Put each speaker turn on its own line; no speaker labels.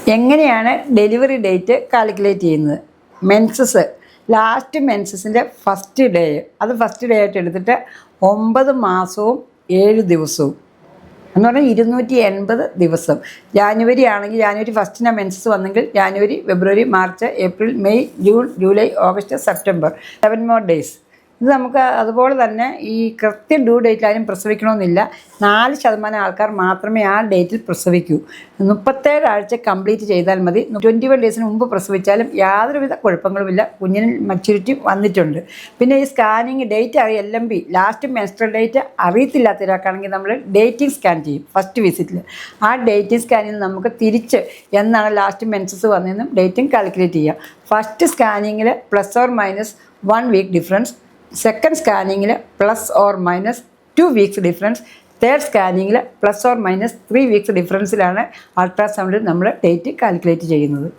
എങ്ങനെയാണ് delivery date calculate ചെയ്യുന്നത്? Menses last മെൻസസിൻ്റെ first day, അത് ഫസ്റ്റ് ഡേ ആയിട്ട് എടുത്തിട്ട് 9 മാസവും 7 ദിവസവും എന്ന് പറഞ്ഞാൽ 280 ദിവസം. ജാനുവരി ആണെങ്കിൽ ജാനുവരി ഫസ്റ്റിന് മെൻസസ് വന്നെങ്കിൽ January, February, March, April, May, June, July, August, September 7 more days. ഇത് നമുക്ക് അതുപോലെ തന്നെ ഈ കൃത്യം ഡ്യൂ ഡേറ്റിലാരും പ്രസവിക്കണമെന്നില്ല. 4% ആൾക്കാർ മാത്രമേ ആ ഡേറ്റിൽ പ്രസവിക്കൂ. 37 ആഴ്ച കംപ്ലീറ്റ് ചെയ്താൽ മതി. 21 ഡേയ്സിന് മുമ്പ് പ്രസവിച്ചാലും യാതൊരുവിധ കുഴപ്പങ്ങളുമില്ല. കുഞ്ഞിന് മച്യൂരിറ്റി വന്നിട്ടുണ്ട്. പിന്നെ ഈ scanning date LMB last menstrual date അറിയത്തില്ലാത്ത ഒരാൾക്കാണെങ്കിൽ നമ്മൾ ഡേറ്റിംഗ് സ്കാൻ ചെയ്യും ഫസ്റ്റ് വിസിറ്റിൽ. ആ ഡേറ്റിംഗ് സ്കാനിൽ നമുക്ക് തിരിച്ച് എന്നാണ് ലാസ്റ്റ് മെൻസസ് വന്നതെന്നും ഡേറ്റിംഗ് കാൽക്കുലേറ്റ് ചെയ്യാം. ഫസ്റ്റ് സ്കാനിങ്ങിൽ +or- 1 വീക്ക് ഡിഫറൻസ്, സെക്കൻഡ് സ്കാനിങ്ങിൽ +or- 2 വീക്സ് ഡിഫറൻസ്, തേർഡ് സ്കാനിങ്ങിൽ +or- 3 വീക്സ് ഡിഫറൻസിലാണ് അൾട്രാസൗണ്ടിൽ നമ്മൾ ഡേറ്റ് കാൽക്കുലേറ്റ് ചെയ്യുന്നത്.